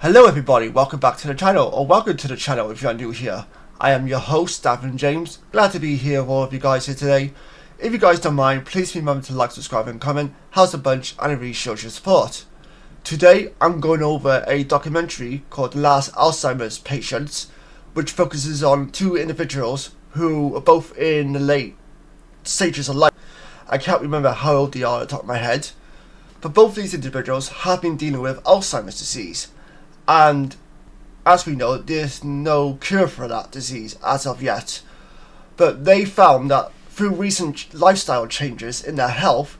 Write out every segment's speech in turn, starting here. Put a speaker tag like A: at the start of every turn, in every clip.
A: Hello everybody, welcome back to the channel, or welcome to the channel if you are new here. I am your host, Davin James. Glad to be here with all of you guys here today. If you guys don't mind, please remember to like, subscribe and comment. How's a bunch, and it really shows your support. Today I'm going over a documentary called The Last Alzheimer's Patients, which focuses on two individuals who are both in the late stages of life. I can't remember how old they are at the top of my head, but both these individuals have been dealing with Alzheimer's disease. And as we know, there's no cure for that disease as of yet. But they found that through recent lifestyle changes in their health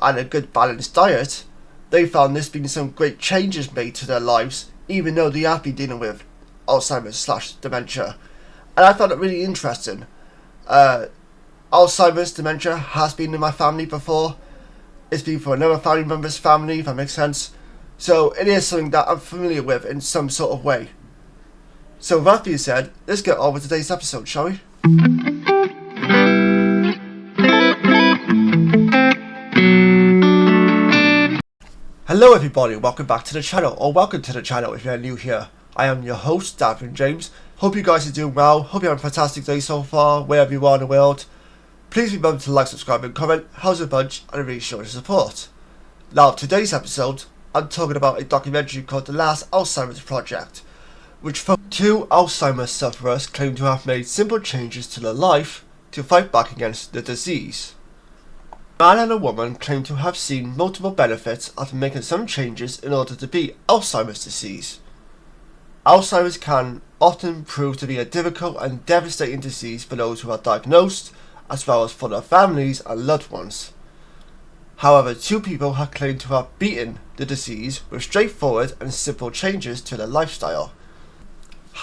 A: and a good balanced diet, they found there's been some great changes made to their lives, even though they have been dealing with Alzheimer's/dementia. And I found it really interesting. Alzheimer's dementia has been in my family before. It's been for another family member's family, if that makes sense. So it is something that I'm familiar with in some sort of way. So with that being said, let's get on with today's episode, shall we? Hello everybody, welcome back to the channel, or welcome to the channel if you're new here. I am your host, Davin James. Hope you guys are doing well, hope you're having a fantastic day so far, wherever you are in the world. Please remember to like, subscribe and comment. How's a bunch, and it really shows your support. Now today's episode, I'm talking about a documentary called The Last Alzheimer's Project, which two Alzheimer's sufferers claim to have made simple changes to their life to fight back against the disease. A man and a woman claim to have seen multiple benefits after making some changes in order to beat Alzheimer's disease. Alzheimer's can often prove to be a difficult and devastating disease for those who are diagnosed, as well as for their families and loved ones. However, two people have claimed to have beaten the disease with straightforward and simple changes to their lifestyle. And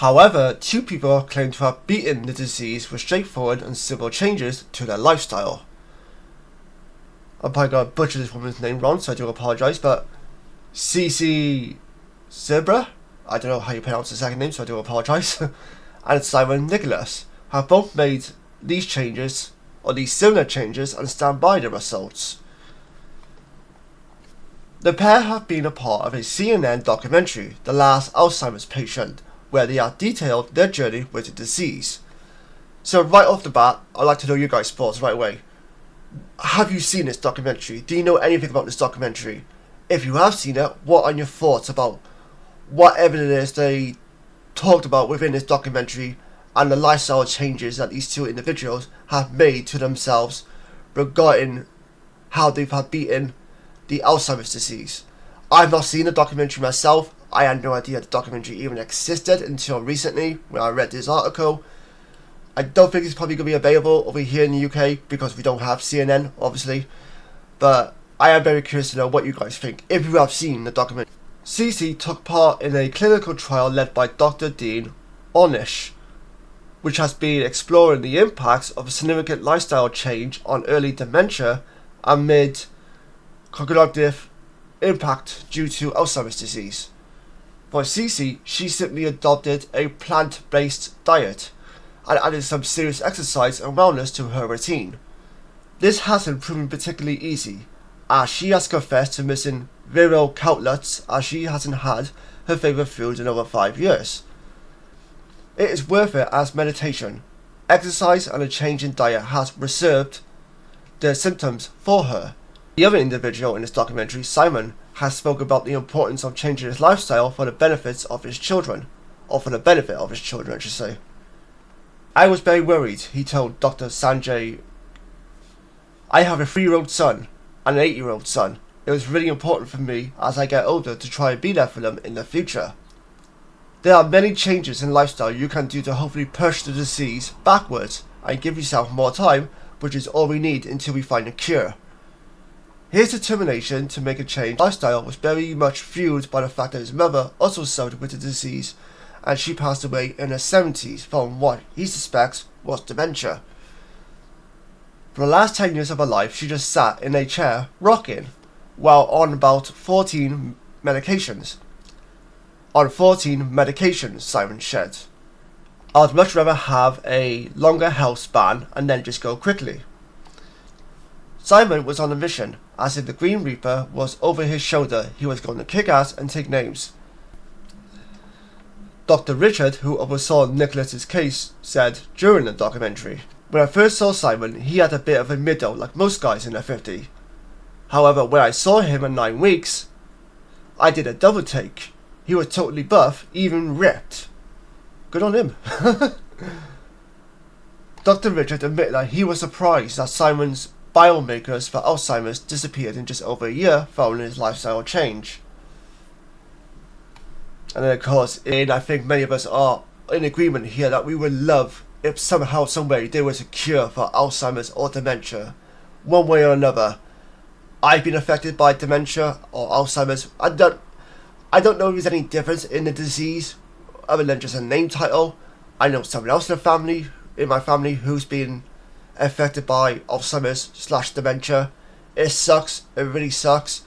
A: I'm probably going to butcher this woman's name wrong, so I do apologise, but Cici Zebra, I don't know how you pronounce the second name, so I do apologise, and Simon Nicholas have both made these changes, or these similar changes, and stand by the results. The pair have been a part of a CNN documentary, The Last Alzheimer's Patient, where they have detailed their journey with the disease. So right off the bat, I'd like to know your guys' thoughts right away. Have you seen this documentary? Do you know anything about this documentary? If you have seen it, what are your thoughts about whatever it is they talked about within this documentary and the lifestyle changes that these two individuals have made to themselves regarding how they've had beaten the Alzheimer's disease? I've not seen the documentary myself. I had no idea the documentary even existed until recently when I read this article. I don't think it's probably going to be available over here in the UK because we don't have CNN, obviously. But I am very curious to know what you guys think if you have seen the documentary. Cici took part in a clinical trial led by Dr. Dean Ornish, which has been exploring the impacts of a significant lifestyle change on early dementia amid cognitive impact due to Alzheimer's disease. For Cici, she simply adopted a plant-based diet and added some serious exercise and wellness to her routine. This hasn't proven particularly easy, as she has confessed to missing viral cutlets as she hasn't had her favourite food in over 5 years. It is worth it as meditation, exercise and a change in diet has reversed the symptoms for her. The other individual in this documentary, Simon, has spoken about the importance of changing his lifestyle for the benefits of his children, or for the benefit of his children, I should say. I was very worried, he told Dr. Sanjay. I have a 3-year-old son and an 8-year-old son. It was really important for me as I get older to try and be there for them in the future. There are many changes in lifestyle you can do to hopefully push the disease backwards and give yourself more time, which is all we need until we find a cure. His determination to make a change lifestyle was very much fueled by the fact that his mother also suffered with the disease, and she passed away in her 70s from what he suspects was dementia. For the last 10 years of her life, she just sat in a chair, rocking, while on about 14 medications. On 14 medications, Simon said. I'd much rather have a longer health span and then just go quickly. Simon was on a mission, as if the Green Reaper was over his shoulder. He was going to kick ass and take names. Dr. Richard, who oversaw Nicholas's case, said during the documentary, "When I first saw Simon, he had a bit of a middle like most guys in their 50s. However, when I saw him at 9 weeks, I did a double take. He was totally buff, even ripped. Good on him." Dr. Richard admitted that he was surprised that Simon's biomarkers for Alzheimer's disappeared in just over a year following his lifestyle change. And then of course, I think many of us are in agreement here that we would love if somehow, some way, there was a cure for Alzheimer's or dementia, one way or another. I've been affected by dementia or Alzheimer's. I don't know if there's any difference in the disease other than just a name title. I know someone else in my family who's been affected by Alzheimer's / dementia. It sucks. It really sucks.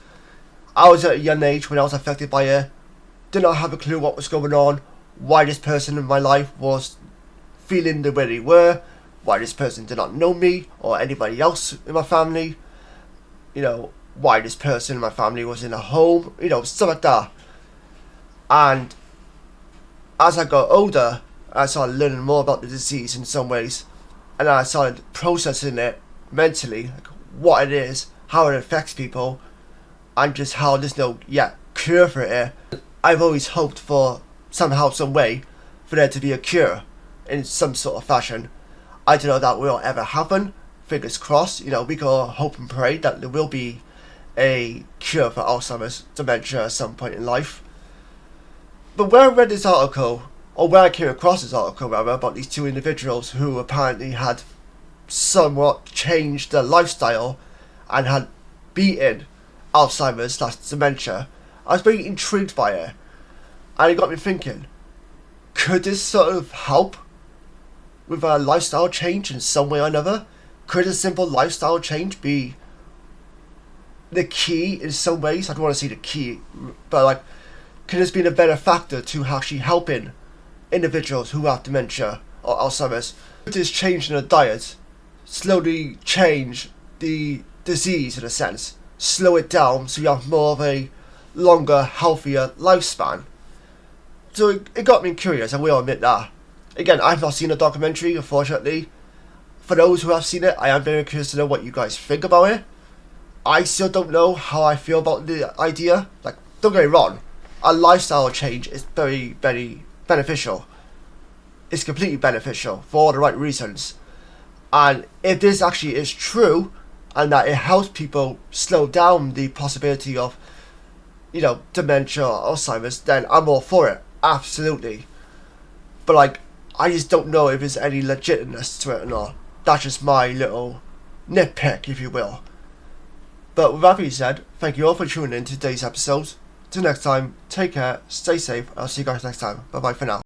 A: I was at a young age when I was affected by it. Did not have a clue what was going on, why this person in my life was feeling the way they were, why this person did not know me or anybody else in my family, why this person in my family was in a home, stuff like that. And as I got older, I started learning more about the disease in some ways, and I started processing it mentally, like what it is, how it affects people, and just how there's no cure for it. I've always hoped for somehow, some way, for there to be a cure in some sort of fashion. I don't know if that will ever happen. Fingers crossed. We can all hope and pray that there will be a cure for Alzheimer's dementia at some point in life. But when I read this article, or when I came across this article rather, about these two individuals who apparently had somewhat changed their lifestyle and had beaten Alzheimer's / dementia, I was very intrigued by it, and it got me thinking, could this sort of help with a lifestyle change in some way or another? Could a simple lifestyle change be the key in some ways? I don't want to say the key, but could this be a better factor to actually helping individuals who have dementia or Alzheimer's? Could this change in the diet slowly change the disease in a sense, slow it down so you have more of a longer, healthier lifespan? So it got me curious, I will admit that. Again, I've not seen the documentary, unfortunately. For those who have seen it, I am very curious to know what you guys think about it. I still don't know how I feel about the idea. Don't get me wrong, a lifestyle change is very, very beneficial. It's completely beneficial for all the right reasons. And if this actually is true, and that it helps people slow down the possibility of dementia or Alzheimer's, then I'm all for it, absolutely. But I just don't know if there's any legitimacy to it or not. That's just my little nitpick, if you will. But with that being said, thank you all for tuning in to today's episode. Till next time, take care, stay safe, I'll see you guys next time. Bye bye for now.